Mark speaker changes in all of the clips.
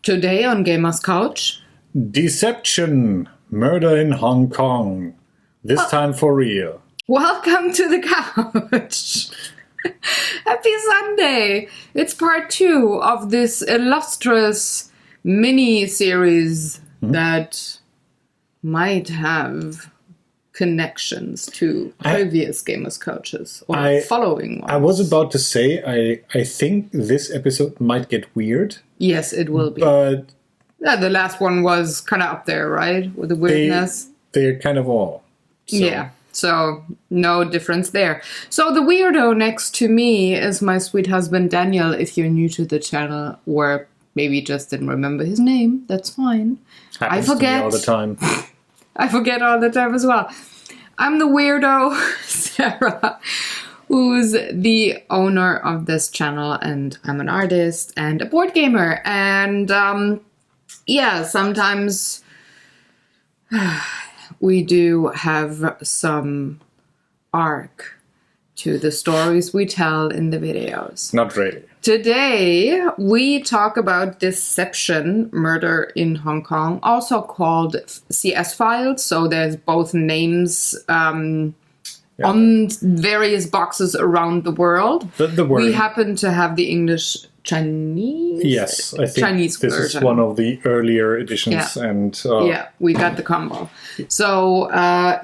Speaker 1: Today on Gamers Couch,
Speaker 2: Deception, Murder in Hong Kong. This time for real.
Speaker 1: welcome to the couch. Happy Sunday. It's part 2 of this illustrious mini-series that might have connections to previous Gamers Couches or following ones.
Speaker 2: I was about to say, I think this episode might get weird.
Speaker 1: Yes, it will be.
Speaker 2: But
Speaker 1: yeah, the last one was kind of up there, right? With the weirdness.
Speaker 2: They're kind of all. So.
Speaker 1: Yeah, so no difference there. So the weirdo next to me is my sweet husband, Daniel. If you're new to the channel or maybe just didn't remember his name, that's fine.
Speaker 2: Happens
Speaker 1: I forget
Speaker 2: to me all the time.
Speaker 1: I forget all the time as well. I'm the weirdo, Sarah, who's the owner of this channel, and I'm an artist and a board gamer. And yeah, sometimes we do have some arc to the stories we tell in the videos.
Speaker 2: Not really.
Speaker 1: Today, we talk about Deception, Murder in Hong Kong, also called CS Files. So there's both names on various boxes around the world.
Speaker 2: The word.
Speaker 1: We happen to have the English Chinese?
Speaker 2: Yes, I think
Speaker 1: Chinese
Speaker 2: this
Speaker 1: version.
Speaker 2: is one of the earlier editions.
Speaker 1: Yeah.
Speaker 2: And
Speaker 1: yeah, we got the combo. So,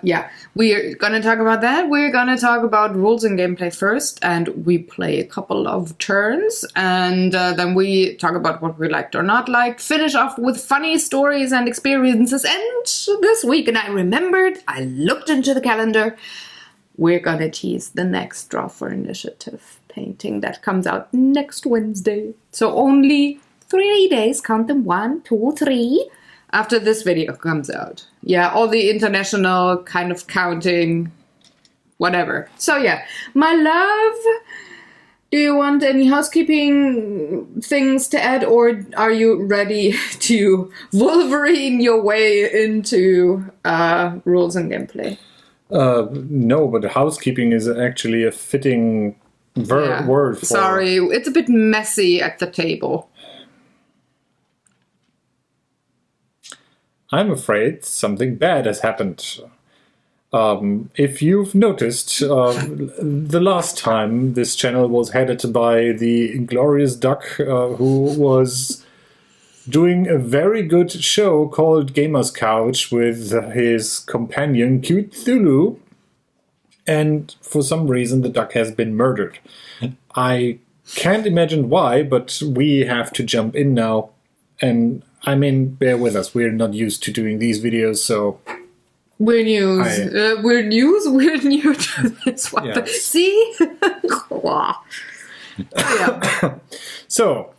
Speaker 1: yeah, we're going to talk about that. We're going to talk about rules and gameplay first, and we play a couple of turns, and then we talk about what we liked or not liked, finish off with funny stories and experiences, and this week, and I remembered, I looked into the calendar, we're going to tease the next Draw for Initiative painting that comes out next Wednesday. So only 3 days, count them 1, 2, 3, after this video comes out. Yeah, all the international kind of counting, whatever. So yeah, my love, do you want any housekeeping things to add, or are you ready to Wolverine your way into rules and gameplay?
Speaker 2: No, but housekeeping is actually a fitting word for...
Speaker 1: Sorry, it's a bit messy at the table.
Speaker 2: I'm afraid something bad has happened. If you've noticed, the last time this channel was headed by the Glorious Duck, who was doing a very good show called Gamers Couch with his companion Cute Thulu, and for some reason the duck has been murdered. I can't imagine why, but we have to jump in now. And I mean, bear with us, we're not used to doing these videos, so...
Speaker 1: We're news. We're new to this one.
Speaker 2: Yes.
Speaker 1: See? Yeah.
Speaker 2: So,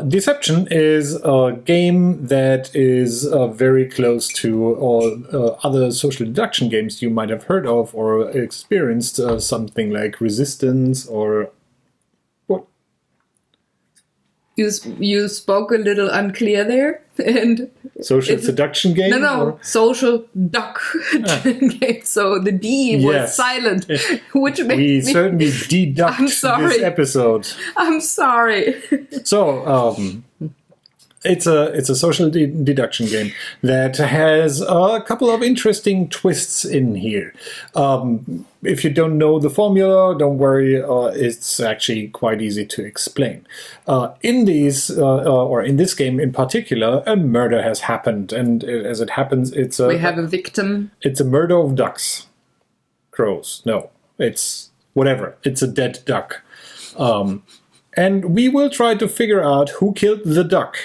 Speaker 2: Deception is a game that is very close to all other social deduction games you might have heard of or experienced, something like Resistance or... What?
Speaker 1: You spoke a little unclear there, and
Speaker 2: Social seduction game?
Speaker 1: No,
Speaker 2: or?
Speaker 1: social duck game. So the D was silent, which makes
Speaker 2: we
Speaker 1: me
Speaker 2: certainly deduct this episode.
Speaker 1: I'm sorry.
Speaker 2: So, it's a social deduction game that has a couple of interesting twists in here. If you don't know the formula, don't worry, it's actually quite easy to explain. In this game in particular, a murder has happened, and as it happens, we have a
Speaker 1: victim.
Speaker 2: It's a murder of ducks. Crows. No, it's whatever. It's a dead duck. And we will try to figure out who killed the duck.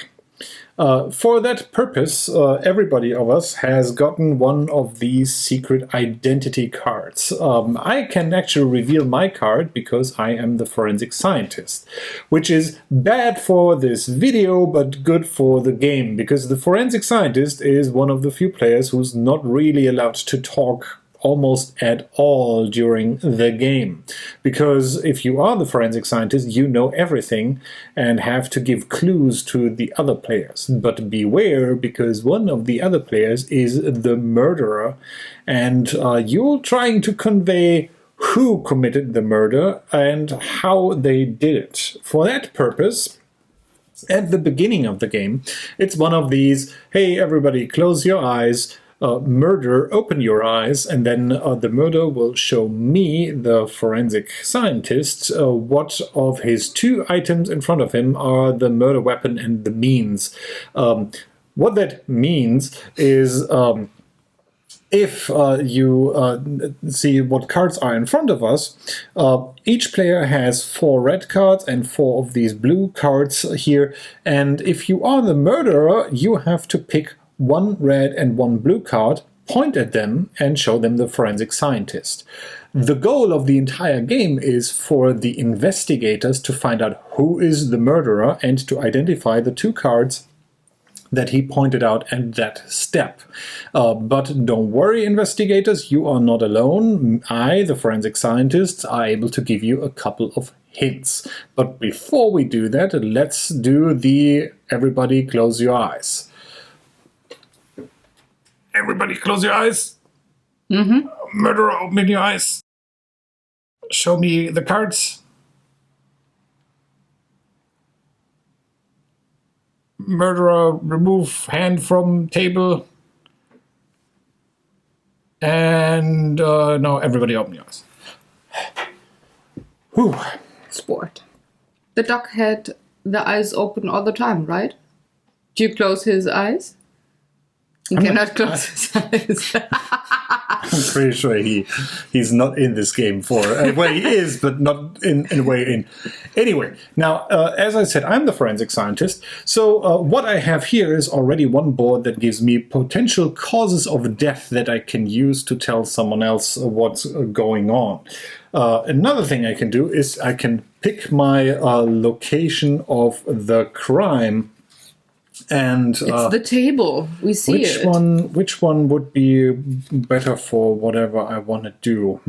Speaker 2: For that purpose, everybody of us has gotten one of these secret identity cards. I can actually reveal my card because I am the forensic scientist, which is bad for this video, but good for the game, because the forensic scientist is one of the few players who's not really allowed to talk almost at all during the game. Because if you are the forensic scientist, you know everything and have to give clues to the other players. But beware, because one of the other players is the murderer, and you're trying to convey who committed the murder and how they did it. For that purpose, At the beginning of the game, it's one of these, hey, everybody, close your eyes, murder, open your eyes, and then the murderer will show me, the forensic scientist, what of his 2 items in front of him are the murder weapon and the means. What that means is... if you see what cards are in front of us, each player has 4 red cards and 4 of these blue cards here. And if you are the murderer, you have to pick 1 red and 1 blue card, point at them, and show them the forensic scientist. The goal of the entire game is for the investigators to find out who is the murderer and to identify the 2 cards that he pointed out at that step. But don't worry, investigators, you are not alone. I, the forensic scientist, are able to give you a couple of hints. But before we do that, let's do the everybody close your eyes. Everybody close your eyes. Murderer, open your eyes. Show me the cards. Murderer, remove hand from table. And no, everybody open your eyes. Whew.
Speaker 1: Sport. The duck had the eyes open all the time, right? Do you close his eyes? He cannot close his eyes.
Speaker 2: I'm pretty sure he's not in this game for well, he is, but not in a way in. Anyway, now as I said, I'm the forensic scientist. So what I have here is already one board that gives me potential causes of death that I can use to tell someone else what's going on. Another thing I can do is I can pick my location of the crime. And
Speaker 1: it's the table. We see it.
Speaker 2: Which one would be better for whatever I want to do?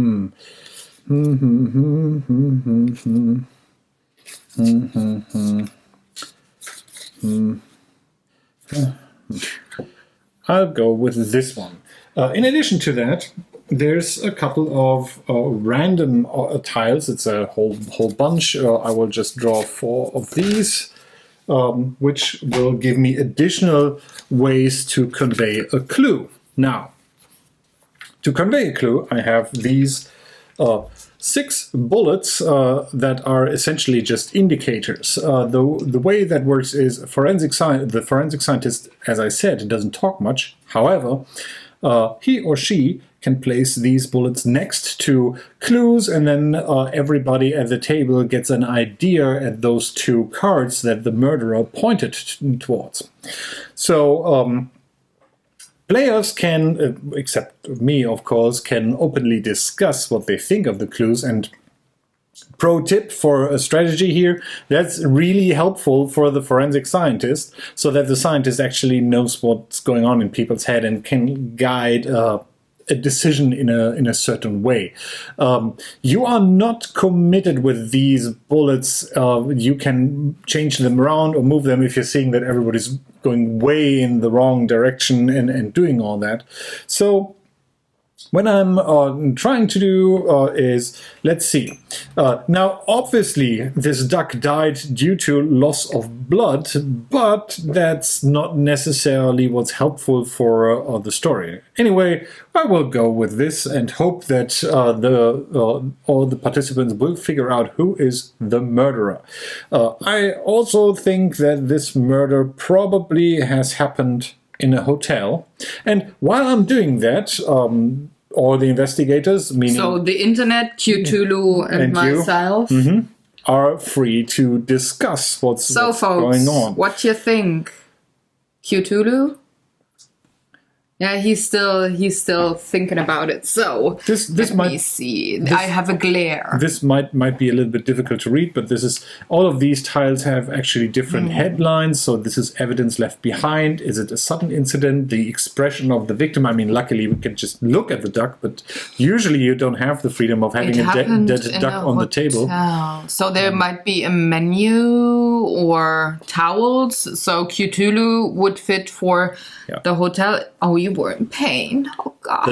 Speaker 2: I'll go with this one. In addition to that, there's a couple of random tiles. It's a whole bunch. I will just draw 4 of these. Which will give me additional ways to convey a clue. Now, to convey a clue, I have these 6 bullets that are essentially just indicators. The way that works is the forensic scientist, as I said, doesn't talk much. However, he or she can place these bullets next to clues, and then everybody at the table gets an idea at those 2 cards that the murderer pointed towards. So players can, except me of course, can openly discuss what they think of the clues. And pro tip for a strategy here, that's really helpful for the forensic scientist, so that the scientist actually knows what's going on in people's head and can guide a decision in a certain way. You are not committed with these bullets. You can change them around or move them if you're seeing that everybody's going way in the wrong direction and doing all that. So what I'm trying to do is, let's see. Now, obviously, this duck died due to loss of blood, but that's not necessarily what's helpful for the story. Anyway, I will go with this and hope that all the participants will figure out who is the murderer. I also think that this murder probably has happened in a hotel. And while I'm doing that, all the investigators, meaning...
Speaker 1: So the internet, Cthulhu, and myself...
Speaker 2: are free to discuss what's going on.
Speaker 1: What do you think? Cthulhu? Yeah, he's still thinking about it. So let me see. I have a glare.
Speaker 2: This might be a little bit difficult to read, but this is all of these tiles have actually different headlines. So this is evidence left behind. Is it a sudden incident? The expression of the victim. I mean, luckily we can just look at the duck, but usually you don't have the freedom of having a dead duck on the table.
Speaker 1: So there might be a menu or towels. So Cthulhu would fit for the hotel. Oh, you were in pain. Oh, God.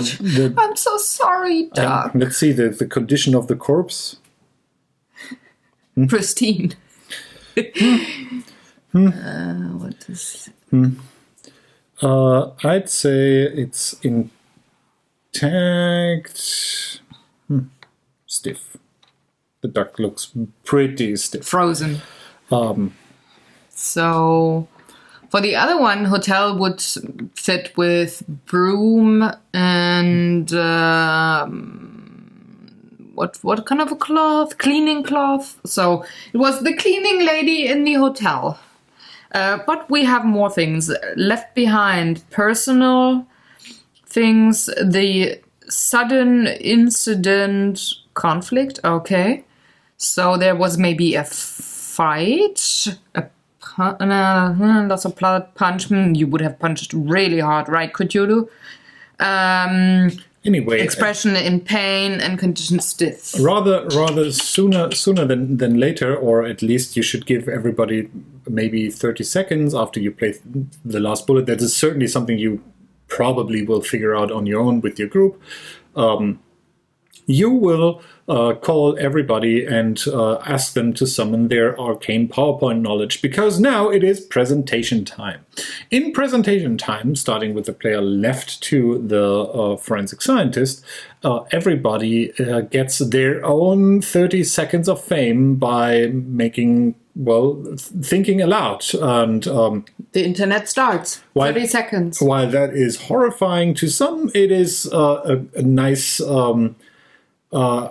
Speaker 1: I'm so sorry, Doc.
Speaker 2: Let's see the condition of the corpse.
Speaker 1: Pristine. What is...
Speaker 2: I'd say it's intact. Stiff. The duck looks pretty stiff.
Speaker 1: Frozen. So for the other one, hotel would fit with broom and what kind of a cloth? Cleaning cloth. So it was the cleaning lady in the hotel. But we have more things left behind. Personal things, the sudden incident, conflict. Okay. So there was maybe a fight, lots of blood, punch. You would have punched really hard, right, Cthulhu?
Speaker 2: Anyway,
Speaker 1: expression in pain and condition stiff.
Speaker 2: Rather sooner than later, or at least you should give everybody maybe 30 seconds after you play the last bullet. That is certainly something you probably will figure out on your own with your group. You will call everybody and ask them to summon their arcane PowerPoint knowledge, because now it is presentation time. In presentation time, starting with the player left to the forensic scientist, everybody gets their own 30 seconds of fame by making, thinking aloud. And
Speaker 1: the internet starts. 30 seconds.
Speaker 2: While that is horrifying to some, it is a nice... a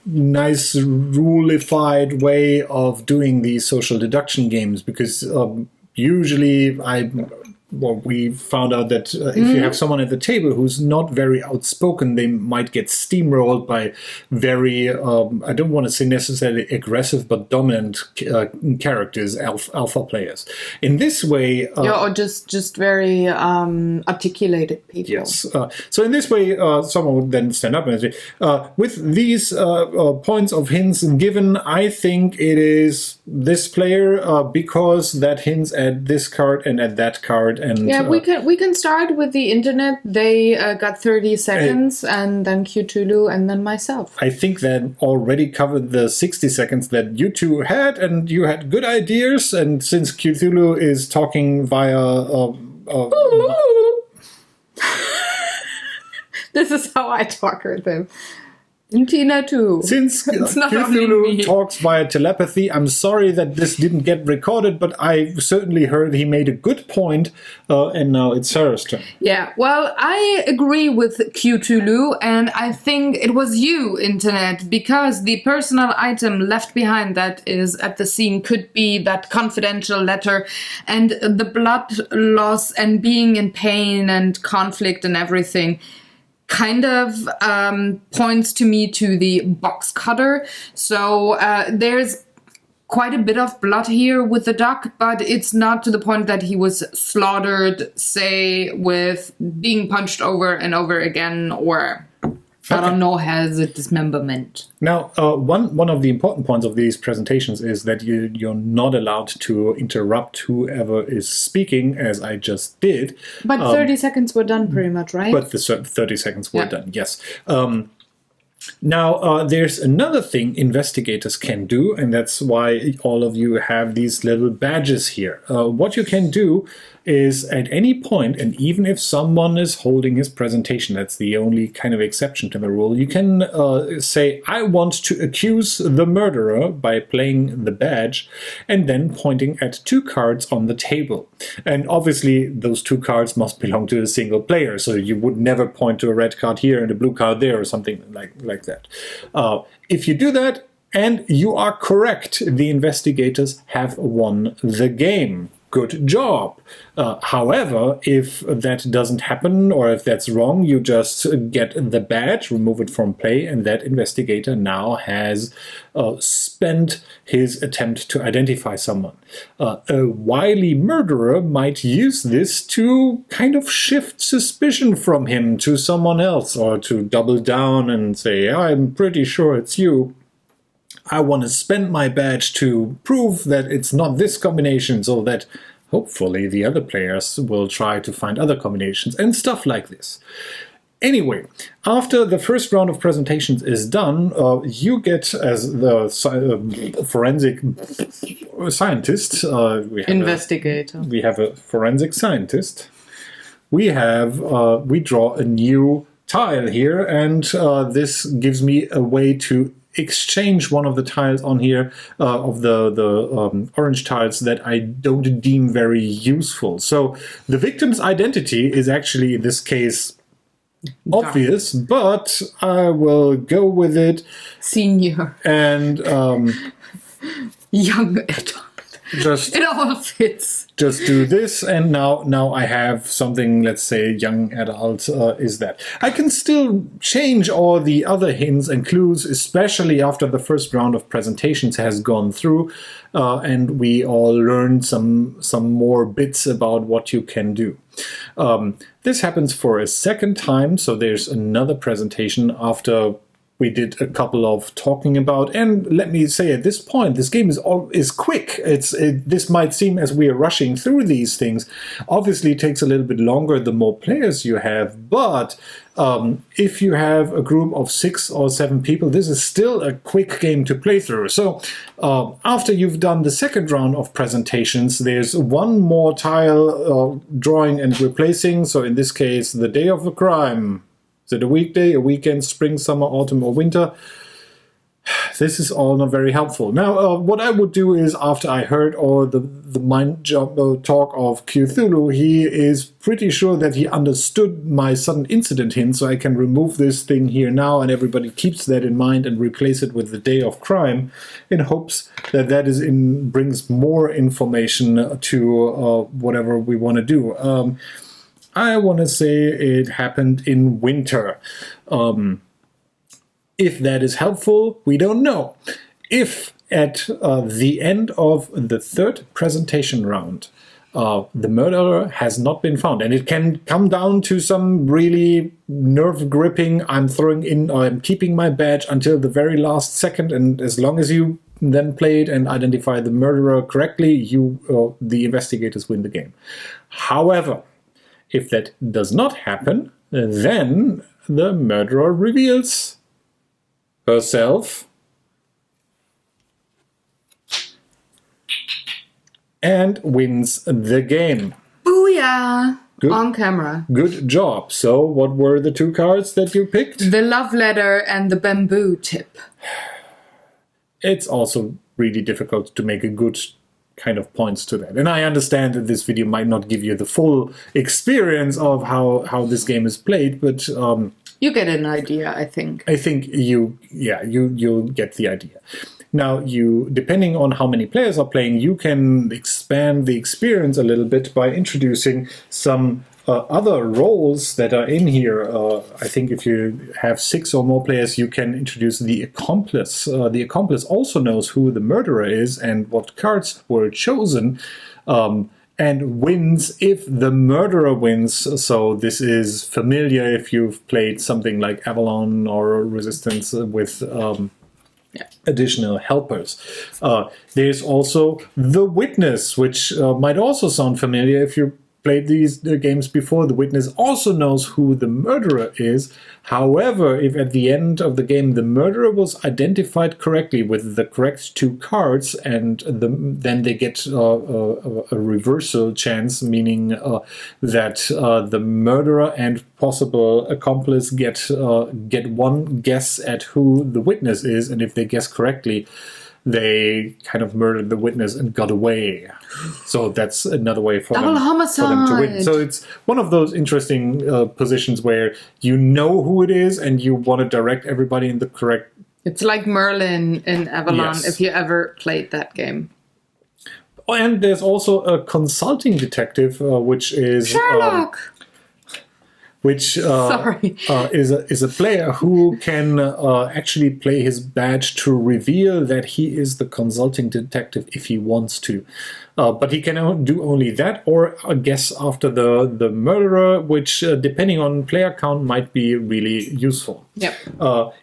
Speaker 2: nice ruleified way of doing these social deduction games, because usually we found out that if you have someone at the table who's not very outspoken, they might get steamrolled by very, I don't want to say necessarily aggressive, but dominant characters, alpha players. In this way...
Speaker 1: or just very articulated people.
Speaker 2: Yes. So in this way, someone would then stand up and say, with these points of hints given, I think it is this player because that hints at this card and at that card. And
Speaker 1: we can start with the internet. They got 30 seconds, and then Cthulhu, and then myself.
Speaker 2: I think that already covered the 60 seconds that you two had, and you had good ideas. And since Cthulhu is talking via...
Speaker 1: This is how I talk with him. And Tina too.
Speaker 2: Since Cthulhu talks via telepathy, I'm sorry that this didn't get recorded, but I certainly heard he made a good point, and now it's Sarah's turn.
Speaker 1: Yeah, well, I agree with Cthulhu, and I think it was you, Internet, because the personal item left behind that is at the scene could be that confidential letter, and the blood loss and being in pain and conflict and everything kind of points to me to the box cutter. So there's quite a bit of blood here with the duck, but it's not to the point that he was slaughtered, say, with being punched over and over again, or I don't know, has a dismemberment.
Speaker 2: Now, one of the important points of these presentations is that you're not allowed to interrupt whoever is speaking, as I just did.
Speaker 1: But 30 seconds were done pretty much, right?
Speaker 2: But the 30 seconds were done, yes. Now, there's another thing investigators can do, and that's why all of you have these little badges here. What you can do is at any point, and even if someone is holding his presentation, that's the only kind of exception to the rule, you can say, I want to accuse the murderer by playing the badge, and then pointing at two cards on the table. And obviously, those two cards must belong to a single player, so you would never point to a red card here and a blue card there, or something like that. If you do that, and you are correct, the investigators have won the game. Good job. However, if that doesn't happen, or if that's wrong, you just get the badge, remove it from play, and that investigator now has spent his attempt to identify someone. A wily murderer might use this to kind of shift suspicion from him to someone else, or to double down and say, I'm pretty sure it's you. I want to spend my badge to prove that it's not this combination, so that hopefully the other players will try to find other combinations and stuff like this. Anyway, after the first round of presentations is done, you get, as the forensic scientist, we have a forensic scientist. We draw a new tile here, and this gives me a way to exchange one of the tiles on here, of the orange tiles that I don't deem very useful. So the victim's identity is actually, in this case, obvious, but I will go with it.
Speaker 1: Senior.
Speaker 2: And
Speaker 1: young adult. It all fits.
Speaker 2: Just do this, and now I have something. Let's say young adult is that. I can still change all the other hints and clues, especially after the first round of presentations has gone through, and we all learned some more bits about what you can do. This happens for a second time, so there's another presentation after we did a couple of talking about, and let me say at this point, this game is quick. This might seem as we are rushing through these things. Obviously, it takes a little bit longer the more players you have, but if you have a group of 6 or 7 people, this is still a quick game to play through. So after you've done the second round of presentations, there's one more tile drawing and replacing. So in this case, the day of the crime. Is it a weekday, a weekend, spring, summer, autumn, or winter? This is all not very helpful. Now, what I would do is, after I heard all the mind jump talk of Cthulhu, he is pretty sure that he understood my sudden incident hint, so I can remove this thing here now, and everybody keeps that in mind and replace it with the day of crime, in hopes that brings more information to whatever we want to do. I want to say it happened in winter. If that is helpful, we don't know. If at the end of the third presentation round, the murderer has not been found, and it can come down to some really nerve-gripping, I'm keeping my badge until the very last second, and as long as you then play it and identify the murderer correctly, the investigators win the game. However, if that does not happen, then the murderer reveals herself and wins the game.
Speaker 1: Booyah! On camera.
Speaker 2: Good job. So what were the 2 cards that you picked?
Speaker 1: The love letter and the bamboo tip.
Speaker 2: It's also really difficult to make a good kind of points to that. And I understand that this video might not give you the full experience of how this game is played, but
Speaker 1: you get an idea, I think.
Speaker 2: I think you'll get the idea. Now, depending on how many players are playing, you can expand the experience a little bit by introducing some other roles that are in here. I think if you have 6 or more players, you can introduce the accomplice. The accomplice also knows who the murderer is and what cards were chosen, and wins if the murderer wins. So this is familiar if you've played something like Avalon or Resistance with additional helpers. There's also the witness, which might also sound familiar if you played these games before. The witness also knows who the murderer is. However, if at the end of the game the murderer was identified correctly with the correct 2 cards, and then they get a reversal chance, meaning that the murderer and possible accomplice get one guess at who the witness is, and if they guess correctly, they kind of murdered the witness and got away. So that's another way for them to win. So it's one of those interesting positions where you know who it is and you want to direct everybody in the correct...
Speaker 1: It's like Merlin in Avalon,
Speaker 2: Yes.
Speaker 1: if you ever played that game.
Speaker 2: And there's also a consulting detective, which is...
Speaker 1: Sherlock!
Speaker 2: Which is a player who can actually play his badge to reveal that he is the consulting detective if he wants to. But he can do only that, or a guess after the murderer, which, depending on player count, might be really useful.
Speaker 1: Yep.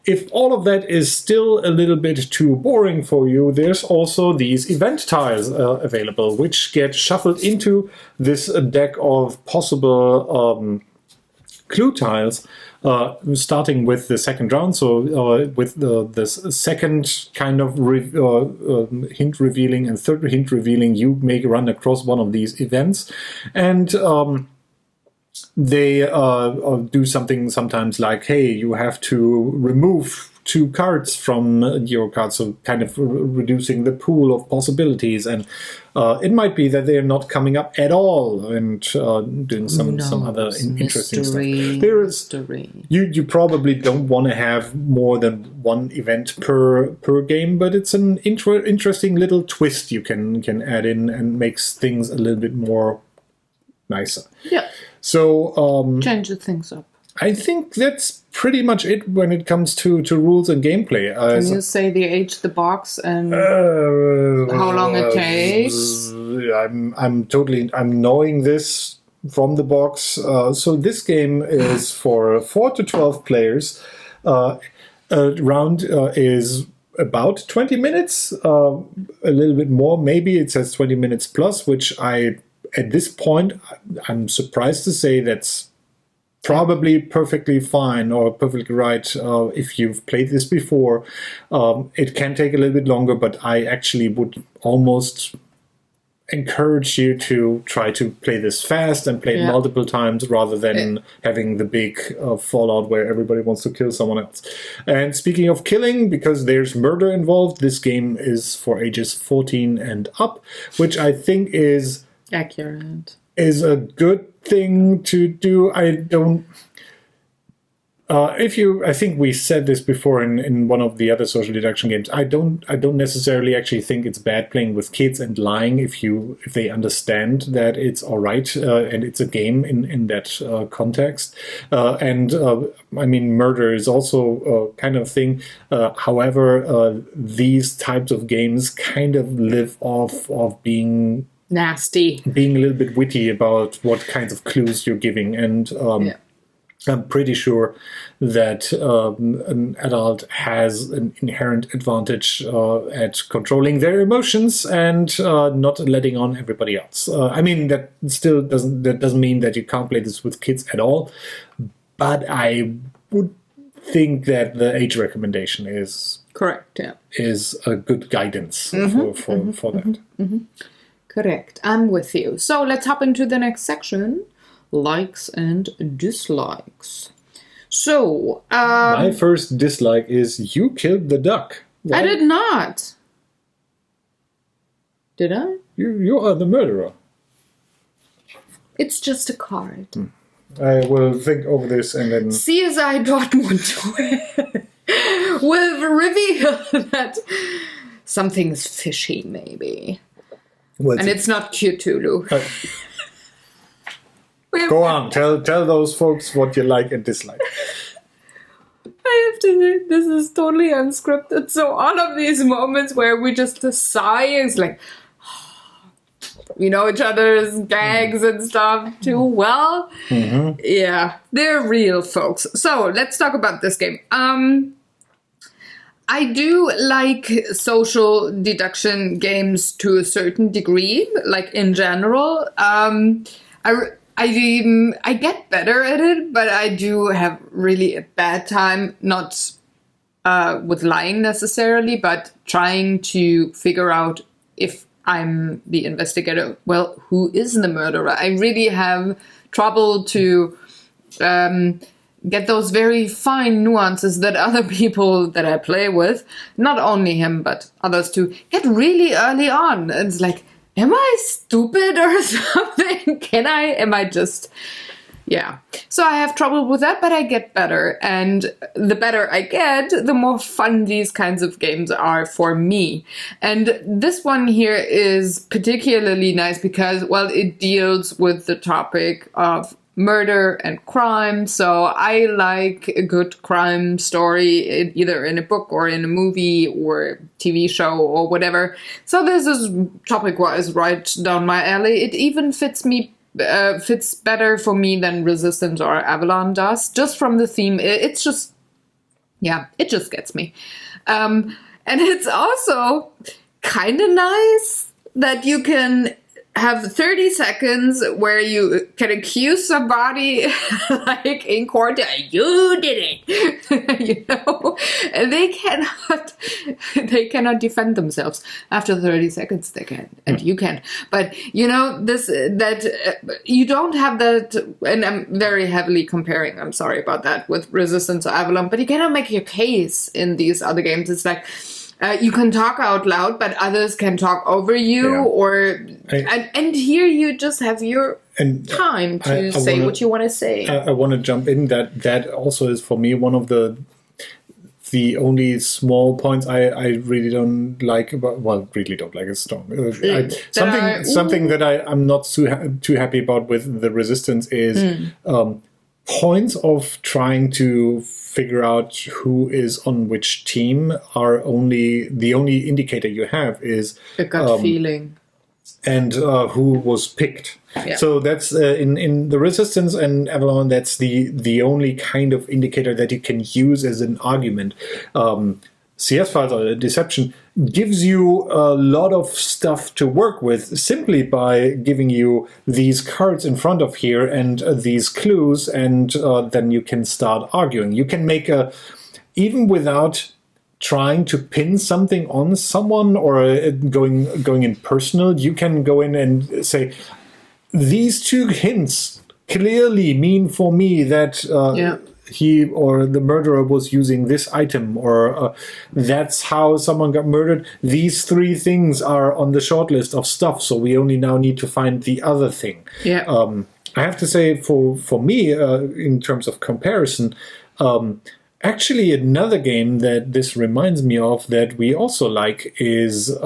Speaker 2: If all of that is still a little bit too boring for you, there's also these event tiles available, which get shuffled into this deck of possible clue tiles, starting with the second round. So with the second kind of hint revealing and third hint revealing, you may run across one of these events, and they do something sometimes like, hey, you have to remove 2 cards from your card, so kind of reducing the pool of possibilities. And it might be that they're not coming up at all, and doing some other interesting stuff. There is you probably don't want to have more than one event per game, but it's an interesting little twist you can add in, and makes things a little bit more nicer.
Speaker 1: Yeah.
Speaker 2: So
Speaker 1: change things up.
Speaker 2: I think that's pretty much it when it comes to rules and gameplay.
Speaker 1: Can you say the age, the box, and how long it takes?
Speaker 2: I'm knowing this from the box. So this game is for 4 to 12 players. A round is about 20 minutes, a little bit more. Maybe it says 20 minutes plus, which at this point, I'm surprised to say that's probably perfectly fine or perfectly right if you've played this before. It can take a little bit longer, but I actually would almost encourage you to try to play this fast and play it multiple times rather than having the big fallout where everybody wants to kill someone else. And speaking of killing, because there's murder involved, this game is for ages 14 and up, which I think is
Speaker 1: accurate.
Speaker 2: Is a good thing to do. I don't. I think we said this before in one of the other social deduction games. I don't necessarily actually think it's bad playing with kids and lying if they understand that it's all right and it's a game in that context. I mean, murder is also a kind of thing. However, these types of games kind of live off of being
Speaker 1: nasty,
Speaker 2: being a little bit witty about what kinds of clues you're giving, and I'm pretty sure that an adult has an inherent advantage at controlling their emotions and not letting on everybody else. I mean, that doesn't mean that you can't play this with kids at all, but I would think that the age recommendation is
Speaker 1: correct. Yeah,
Speaker 2: is a good guidance for that.
Speaker 1: Mm-hmm. Correct. I'm with you. So let's hop into the next section. Likes and dislikes. So,
Speaker 2: my first dislike is you killed the duck. Why?
Speaker 1: I did not. Did I?
Speaker 2: You are the murderer.
Speaker 1: It's just a card.
Speaker 2: I will think over this and then...
Speaker 1: CSI Dortmund will reveal that something's fishy, maybe. And it's not Cthulhu.
Speaker 2: Go on, tell those folks what you like and dislike.
Speaker 1: I have to say, this is totally unscripted. So all of these moments where we just sigh is like, we know each other's gags and stuff too well. Mm-hmm. Yeah, they're real, folks. So let's talk about this game. I do like social deduction games to a certain degree, like in general. I get better at it, but I do have really a bad time, not with lying necessarily, but trying to figure out if I'm the investigator. Well, who is the murderer? I really have trouble to get those very fine nuances that other people that I play with, not only him, but others too, get really early on. It's like, am I stupid or something? Am I just... Yeah. So I have trouble with that, but I get better. And the better I get, the more fun these kinds of games are for me. And this one here is particularly nice because, well, it deals with the topic of murder and crime. So I like a good crime story, either in a book or in a movie or TV show or whatever. So this is topic-wise right down my alley. It even fits better for me than Resistance or Avalon does, just from the theme. It's just, yeah, it just gets me. And it's also kind of nice that you can have 30 seconds where you can accuse somebody, like in court, you did it, and they cannot defend themselves. After 30 seconds, they can, and you can. But you don't have that, and I'm very heavily comparing. I'm sorry about that with Resistance or Avalon, but you cannot make your case in these other games. It's like. You can talk out loud, but others can talk over you, and here you just have your time to say what you want to say.
Speaker 2: I want to jump in that also is for me one of the only small points I really don't like really don't like is strong. Something that I'm not too happy about with the Resistance is points of trying to figure out who is on which team are the only indicator you have is
Speaker 1: a gut feeling
Speaker 2: and who was picked. Yeah. So that's in the Resistance and Avalon, that's the only kind of indicator that you can use as an argument. CS Files or Deception gives you a lot of stuff to work with simply by giving you these cards in front of here and these clues, and then you can start arguing. You can make even without trying to pin something on someone or going in personal, you can go in and say, these two hints clearly mean for me that he or the murderer was using this item, or that's how someone got murdered. These three things are on the short list of stuff, so we only now need to find the other thing.
Speaker 1: Yeah.
Speaker 2: I have to say, for me, in terms of comparison, actually another game that this reminds me of that we also like is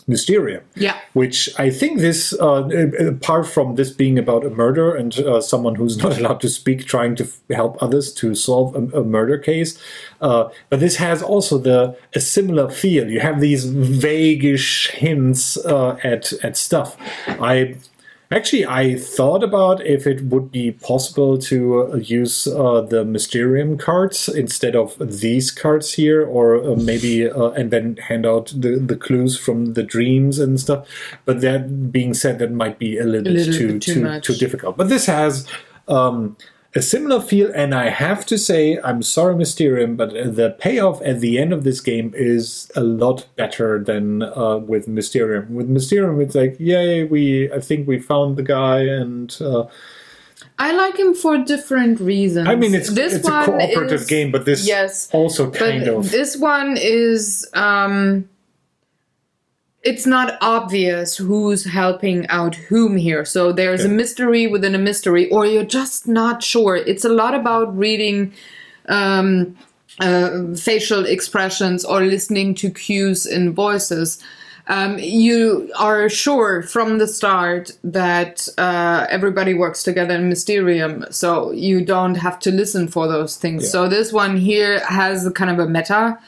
Speaker 2: Mysterium.
Speaker 1: Yeah.
Speaker 2: Which I think this, apart from this being about a murder and someone who's not allowed to speak, trying to help others to solve a murder case, but this has also a similar feel. You have these vague-ish hints at stuff. I thought about if it would be possible to use the Mysterium cards instead of these cards here, or maybe and then hand out the clues from the dreams and stuff. But that being said, that might be a little bit too difficult. But this has a similar feel, and I have to say, I'm sorry, Mysterium, but the payoff at the end of this game is a lot better than with Mysterium. With Mysterium, it's like, yay, I think we found the guy, and
Speaker 1: I like him for different reasons.
Speaker 2: I mean, it's a cooperative game, but this also kind of.
Speaker 1: This one is. It's not obvious who's helping out whom here. So there's a mystery within a mystery, or you're just not sure. It's a lot about reading facial expressions or listening to cues in voices. You are sure from the start that everybody works together in Mysterium, so you don't have to listen for those things. Yeah. So this one here has a kind of a meta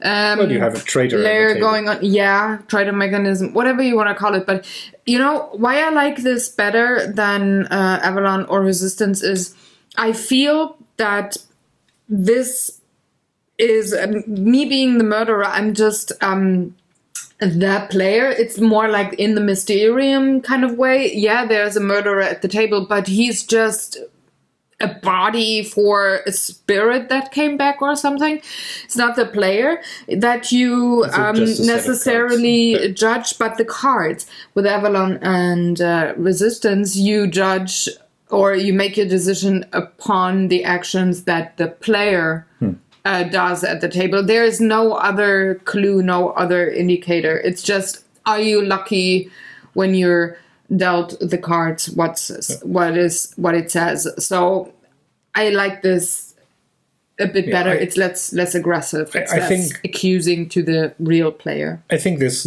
Speaker 2: well, you have a traitor
Speaker 1: layer going on. Yeah, traitor mechanism, whatever you want to call it. But you know why I like this better than Avalon or Resistance is I feel that this is me being the murderer. I'm just the player. It's more like in the Mysterium kind of way. Yeah, there's a murderer at the table, but he's just a body for a spirit that came back or something. It's not the player that you necessarily judge, but the cards. With Avalon and Resistance, you judge or you make your decision upon the actions that the player does at the table. There is no other clue, no other indicator. It's just, are you lucky when you're dealt the cards, what it says. So I like this a bit better. It's less aggressive. It's less accusing to the real player.
Speaker 2: I think this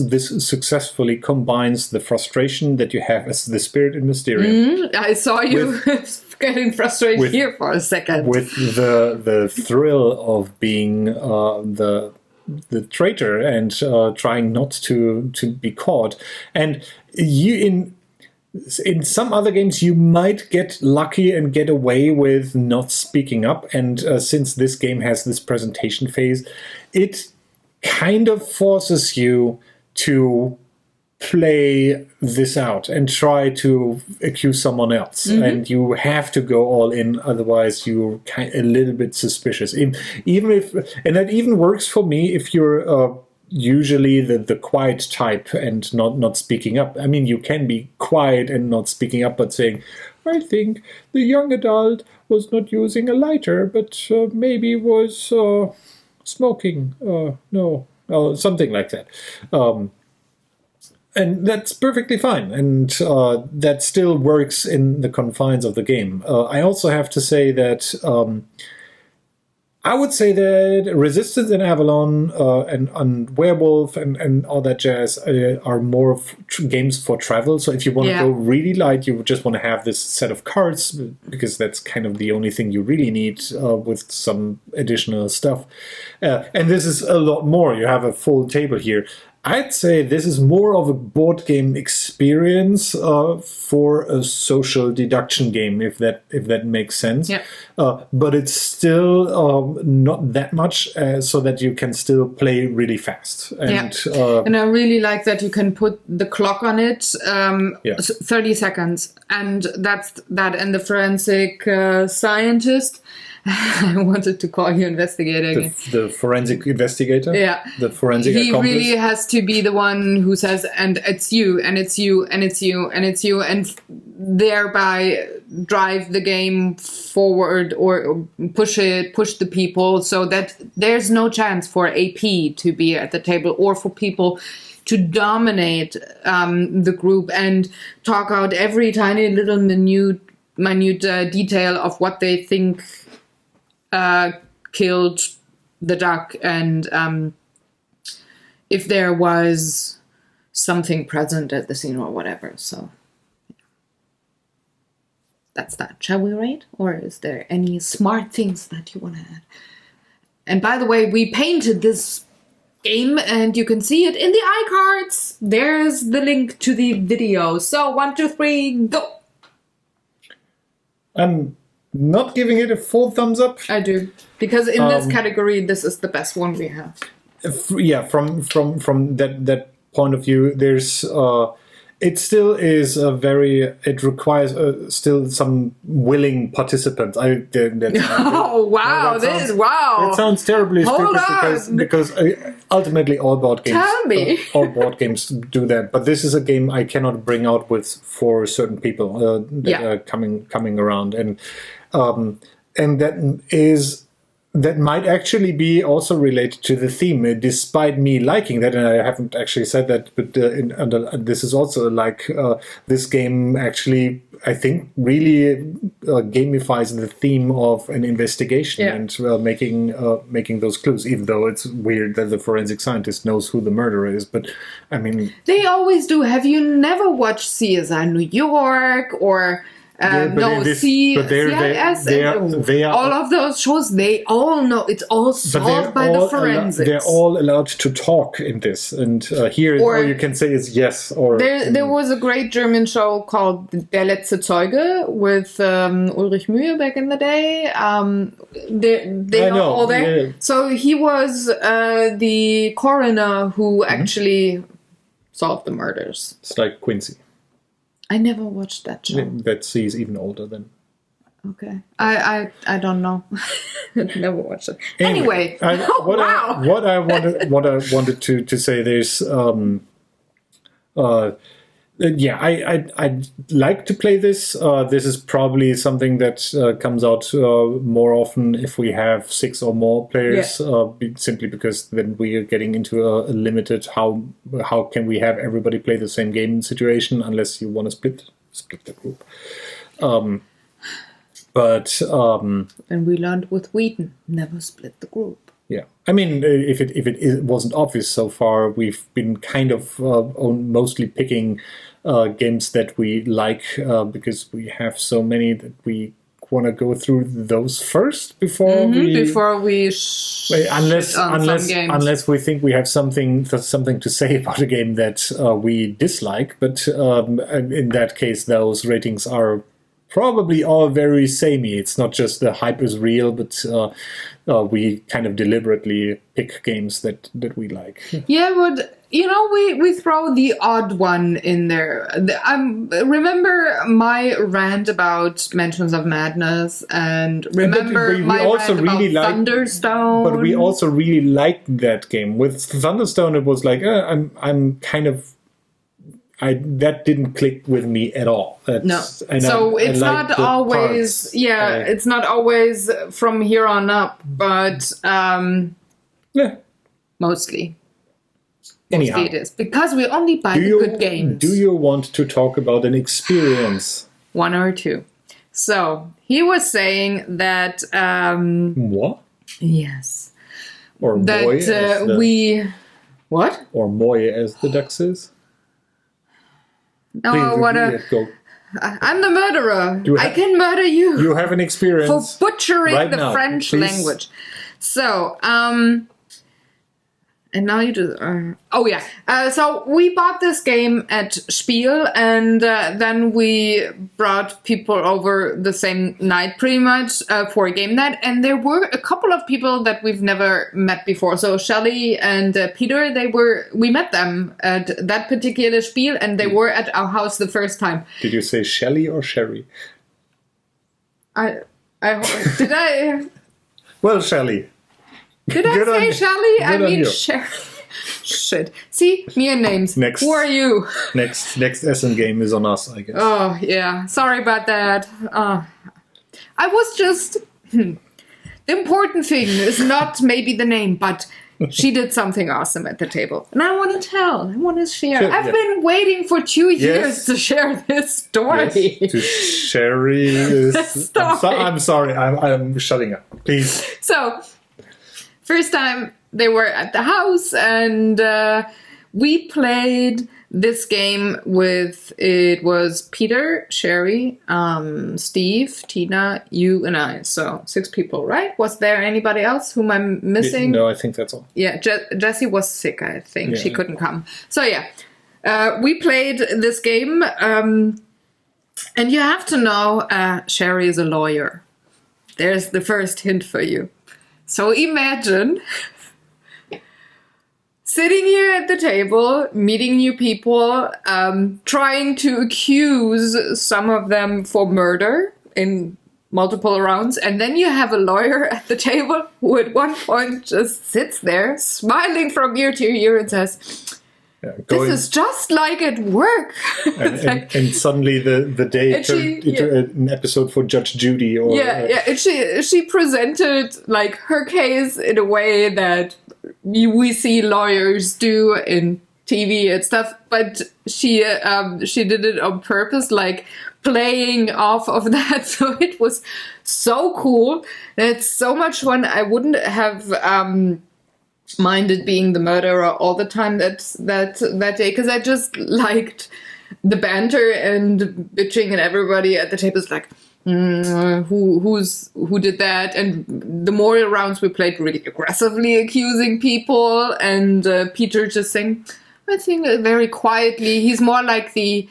Speaker 2: successfully combines the frustration that you have as the spirit in Mysterium.
Speaker 1: I saw you getting frustrated here for a second.
Speaker 2: With the thrill of being the traitor and trying not to be caught. And you in some other games, you might get lucky and get away with not speaking up. And since this game has this presentation phase, it kind of forces you to play this out and try to accuse someone else, and you have to go all in, otherwise you're a little bit suspicious. Even if, and that even works for me if you're usually the quiet type and not speaking up. I mean, you can be quiet and not speaking up, but saying, I think the young adult was not using a lighter, but maybe was smoking. No, something like that. And that's perfectly fine, and that still works in the confines of the game. I also have to say that I would say that Resistance and Avalon and Werewolf and all that jazz are more of games for travel. So if you want to go really light, you just want to have this set of cards, because that's kind of the only thing you really need with some additional stuff. And this is a lot more. You have a full table here. I'd say this is more of a board game experience for a social deduction game, if that makes sense.
Speaker 1: Yeah.
Speaker 2: But it's still not that much, so that you can still play really fast. And,
Speaker 1: and I really like that you can put the clock on it, 30 seconds, and that's that. And the forensic scientist. I wanted to call you investigating.
Speaker 2: The forensic investigator?
Speaker 1: Yeah.
Speaker 2: The forensic accomplice?
Speaker 1: He really has to be the one who says, and it's you, and it's you, and it's you, and it's you, and thereby drive the game forward or push the people, so that there's no chance for AP to be at the table or for people to dominate the group and talk out every tiny little minute detail of what they think killed the duck, and if there was something present at the scene or whatever. So that's that. Shall we rate? Or is there any smart things that you want to add? And by the way, we painted this game and you can see it in the iCards. There's the link to the video. So 1, 2, 3, go!
Speaker 2: Not giving it a full thumbs up.
Speaker 1: I do, because in this category, this is the best one we have.
Speaker 2: From that point of view, there's it still is a very. It requires still some willing participants.
Speaker 1: Oh wow!
Speaker 2: It sounds terribly stupid because ultimately all board games.
Speaker 1: Tell me.
Speaker 2: All board games do that, but this is a game I cannot bring out for certain people that are coming around, and that might actually be also related to the theme, despite me liking that, and I haven't actually said that, but this is also like this game actually, I think, really gamifies the theme of an investigation and making those clues, even though it's weird that the forensic scientist knows who the murderer is. But, I mean...
Speaker 1: They always do. Have you never watched CSI New York or... CIS, all of those shows, they all know it's all solved by the forensics.
Speaker 2: They're all allowed to talk in this, and here all you can say is yes or.
Speaker 1: There was a great German show called Der letzte Zeuge with Ulrich Mühe back in the day. They know all there. Yeah. So he was the coroner who actually solved the murders.
Speaker 2: It's like Quincy.
Speaker 1: I never watched that show.
Speaker 2: That he's even older than.
Speaker 1: Okay, I don't know. Never watched it. Anyway,
Speaker 2: what I wanted to say, there's I'd like to play this. This is probably something that comes out more often if we have 6 or more players, simply because then we are getting into a limited how can we have everybody play the same game situation, unless you want to split the group. And
Speaker 1: we learned with Wheaton, never split the group.
Speaker 2: Yeah, I mean, if it wasn't obvious so far, we've been kind of mostly picking games that we like because we have so many that we want to go through those first before unless we think we have something to say about a game that we dislike. But in that case, those ratings are probably all very samey. It's not just the hype is real, but we kind of deliberately pick games that we like.
Speaker 1: Yeah, but we throw the odd one in there. Remember my rant about Mansions of Madness, and remember my rant about Thunderstone.
Speaker 2: But we also really liked that game. With Thunderstone, it was like I'm kind of. That didn't click with me at all.
Speaker 1: It's not always parts. It's not always from here on up, but mostly.
Speaker 2: Anyhow,
Speaker 1: it is because we only buy the good games.
Speaker 2: Do you want to talk about an experience?
Speaker 1: One or two. So he was saying that
Speaker 2: what?
Speaker 1: Yes.
Speaker 2: Or
Speaker 1: that what?
Speaker 2: Or moi as the duck says.
Speaker 1: No, I'm the murderer. I can murder you.
Speaker 2: You have an experience
Speaker 1: for butchering the French language. So, and now you do. So we bought this game at Spiel, and then we brought people over the same night, pretty much, for a game night. And there were a couple of people that we've never met before. So Shelley and Peter, we met them at that particular Spiel, and they were at our house the first time.
Speaker 2: Did you say Shelley or Sherry?
Speaker 1: Did I?
Speaker 2: Well, Shelley.
Speaker 1: Did I say Shelley? I mean Sherry. Shit. See? Mere names.
Speaker 2: Next.
Speaker 1: Who are you?
Speaker 2: Next Essen game is on us, I guess.
Speaker 1: Oh, yeah. Sorry about that. I was just... The important thing is not maybe the name, but she did something awesome at the table. And I want to tell. I want to share.
Speaker 2: Sure,
Speaker 1: I've been waiting for 2 years to share this story.
Speaker 2: Yes, to share this story. I'm sorry. I'm shutting up. Please.
Speaker 1: So... First time they were at the house, and we played this game with, it was Peter, Sherry, Steve, Tina, you, and I. So 6 people, right? Was there anybody else whom I'm missing?
Speaker 2: No, I think that's all.
Speaker 1: Yeah, Jessie was sick, I think. Yeah. She couldn't come. So yeah, we played this game, and you have to know Sherry is a lawyer. There's the first hint for you. So imagine sitting here at the table, meeting new people, trying to accuse some of them for murder in multiple rounds, and then you have a lawyer at the table who at one point just sits there, smiling from ear to ear and says, this is just like at work.
Speaker 2: and suddenly the day turned into an episode for Judge Judy. Or,
Speaker 1: and she presented like her case in a way that we see lawyers do in TV and stuff, but she did it on purpose, like playing off of that. So it was so cool. It's so much fun. I wouldn't have minded being the murderer all the time that day, because I just liked the banter and bitching, and everybody at the table is like, who did that? And the more rounds we played, really aggressively accusing people, and Peter just saying, I think very quietly. He's more like the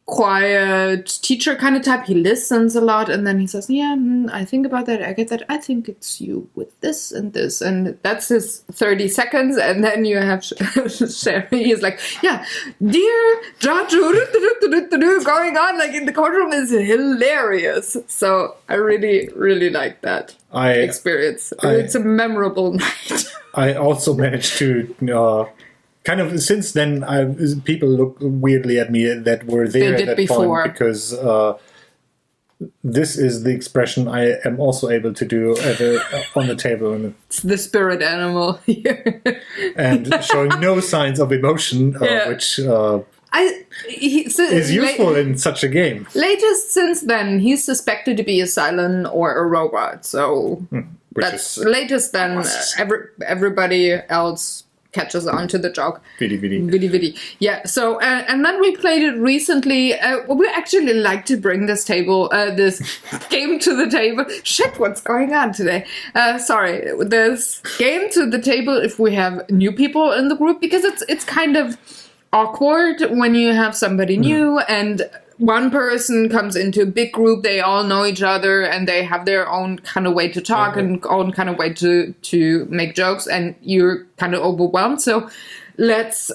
Speaker 1: quiet teacher kind of type. He listens a lot, and then he says, I think about that, I get that, I think it's you with this and this, and that's his 30 seconds, and then you have Sherry. He's like, dear judge, going on like in the courtroom is hilarious. So I really, really like that experience. It's a memorable night.
Speaker 2: I also managed to kind of, since then, people look weirdly at me that were there at that point, because this is the expression I am also able to do on the table. And
Speaker 1: it's the spirit animal here.
Speaker 2: And showing no signs of emotion, which is useful in such a game.
Speaker 1: Latest since then, he's suspected to be a Cylon or a robot, so that's latest than everybody else catches on to the joke. Vidi. Yeah, so, and then we played it recently. We actually like to bring this game to the table. Shit, what's going on today? Sorry, this game to the table if we have new people in the group, because it's kind of awkward when you have somebody new, and one person comes into a big group, they all know each other, and they have their own kind of way to talk and own kind of way to make jokes, and you're kind of overwhelmed. So let's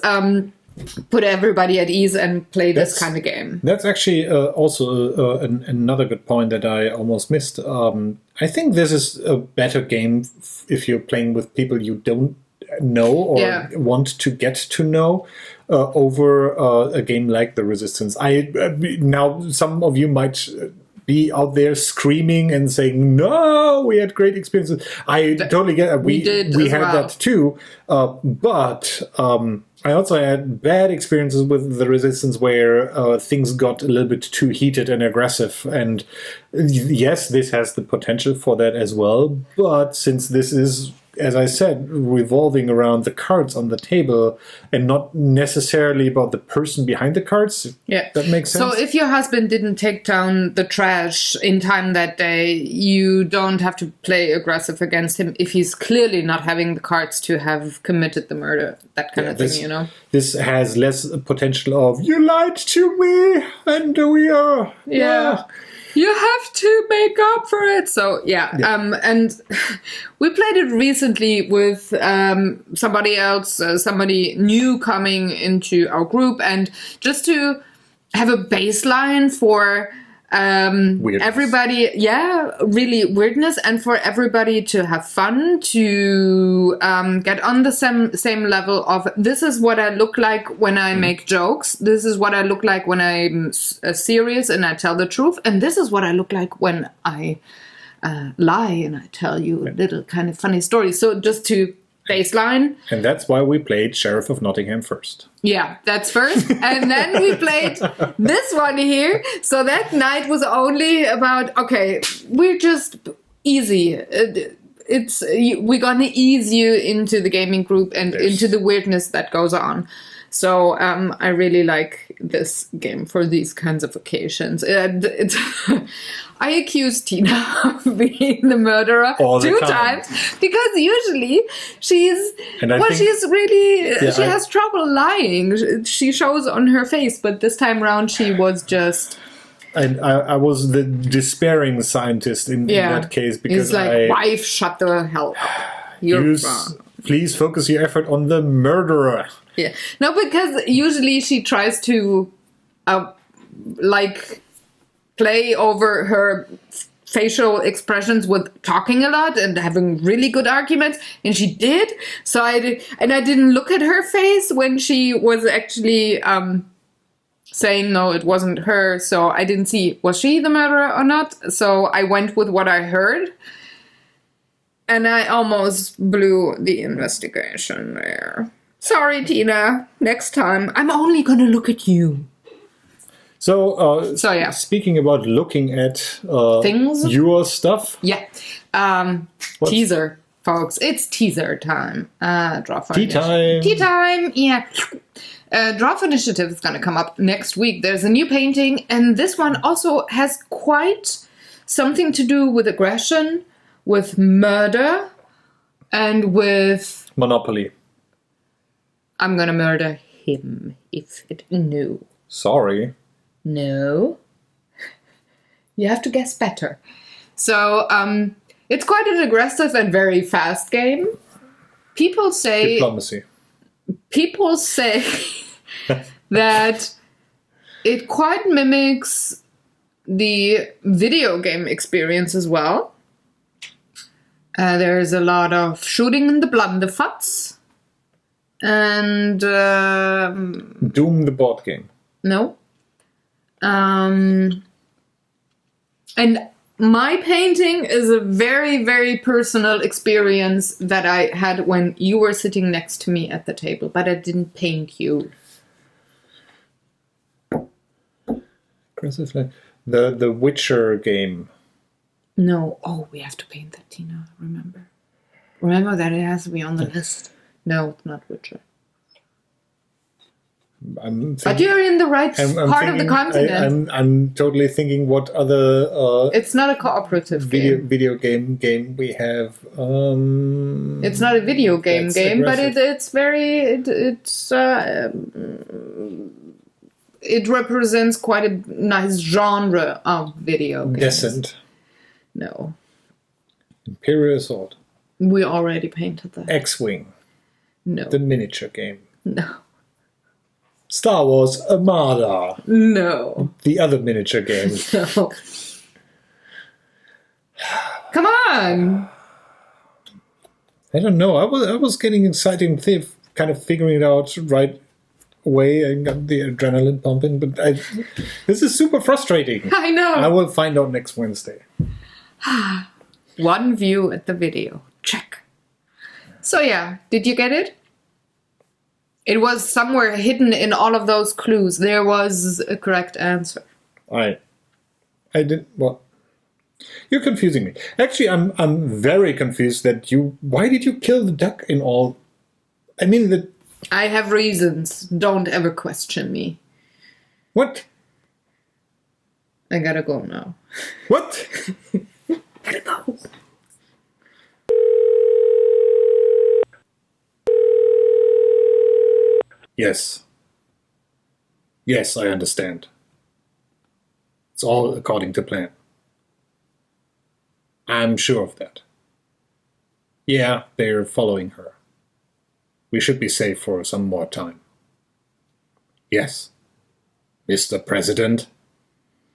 Speaker 1: put everybody at ease and play this kind of game.
Speaker 2: That's actually also another good point that I almost missed. I think this is a better game if you're playing with people you don't know or want to get to know over a game like The Resistance. Now some of you might be out there screaming and saying, "No, we had great experiences." I totally get it. We had that too, but I also had bad experiences with The Resistance where things got a little bit too heated and aggressive. And yes, this has the potential for that as well. But since this is, as I said, revolving around the cards on the table and not necessarily about the person behind the cards, that makes sense.
Speaker 1: So if your husband didn't take down the trash in time that day, you don't have to play aggressive against him if he's clearly not having the cards to have committed the murder, that kind of thing, you know?
Speaker 2: This has less potential of, you lied to me, and we are...
Speaker 1: You have to make up for it. So, and we played it recently with somebody else, somebody new coming into our group. And just to have a baseline for everybody, really weirdness, and for everybody to have fun, to get on the same level of, this is what I look like when I make jokes, this is what I look like when I'm serious and I tell the truth, and this is what I look like when I lie and I tell you a little kind of funny story. So just to baseline.
Speaker 2: And that's why we played Sheriff of Nottingham first.
Speaker 1: Yeah, that's first. And then we played this one here. So that night was only about, okay, we're just easy. We're going to ease you into the gaming group and into the weirdness that goes on. So I really like this game for these kinds of occasions. I accused Tina of being the murderer two times because usually she has trouble lying. She shows on her face, but this time around she was just...
Speaker 2: And I was the despairing scientist in that case because
Speaker 1: he's like, wife, shut the hell up.
Speaker 2: Please focus your effort on the murderer.
Speaker 1: Yeah. No, because usually she tries to play over her facial expressions with talking a lot and having really good arguments, and she did. So I didn't look at her face when she was actually saying no, it wasn't her. So I didn't see, was she the murderer or not? So I went with what I heard. And I almost blew the investigation there. Sorry, Tina. Next time, I'm only going to look at you.
Speaker 2: So speaking about looking at
Speaker 1: things,
Speaker 2: your stuff.
Speaker 1: Yeah. Teaser, folks. It's teaser time. Draw for
Speaker 2: Tea time.
Speaker 1: Tea time. Yeah. Draw for Initiative is going to come up next week. There's a new painting, and this one also has quite something to do with aggression, with murder, and with...
Speaker 2: Monopoly.
Speaker 1: I'm gonna murder him if it... No.
Speaker 2: Sorry.
Speaker 1: No. You have to guess better. So, it's quite an aggressive and very fast game. People say...
Speaker 2: Diplomacy.
Speaker 1: People say that it quite mimics the video game experience as well. There's a lot of shooting in the blunderfuts. And...
Speaker 2: Doom the board game.
Speaker 1: No. And my painting is a very, very personal experience that I had when you were sitting next to me at the table, but I didn't paint you.
Speaker 2: Aggressive, the Witcher game.
Speaker 1: No. Oh, we have to paint that, Tina. Remember that it has to be on the list. No, it's not Witcher. But you're in the right part of the continent.
Speaker 2: I'm totally thinking what other...
Speaker 1: it's not a cooperative game.
Speaker 2: Video game we have.
Speaker 1: It's not a video game, but it's very... it represents quite a nice genre of video games.
Speaker 2: Descent.
Speaker 1: No.
Speaker 2: Imperial Assault.
Speaker 1: We already painted that.
Speaker 2: X-Wing.
Speaker 1: No.
Speaker 2: The miniature game.
Speaker 1: No.
Speaker 2: Star Wars Armada.
Speaker 1: No.
Speaker 2: The other miniature game.
Speaker 1: No. Come on!
Speaker 2: I don't know. I was getting excited and kind of figuring it out right away. I got the adrenaline pumping, but this is super frustrating.
Speaker 1: I know.
Speaker 2: I will find out next Wednesday.
Speaker 1: One view at the video. Check. So yeah, did you get it? It was somewhere hidden in all of those clues. There was a correct answer.
Speaker 2: I did what? You're confusing me. Actually, I'm very confused that you. Why did you kill the duck in all? I mean,
Speaker 1: I have reasons. Don't ever question me.
Speaker 2: What?
Speaker 1: I gotta go now.
Speaker 2: What?
Speaker 1: Gotta go.
Speaker 2: Yes. Yes, I understand. It's all according to plan. I'm sure of that. Yeah, they're following her. We should be safe for some more time. Yes. Mr. President?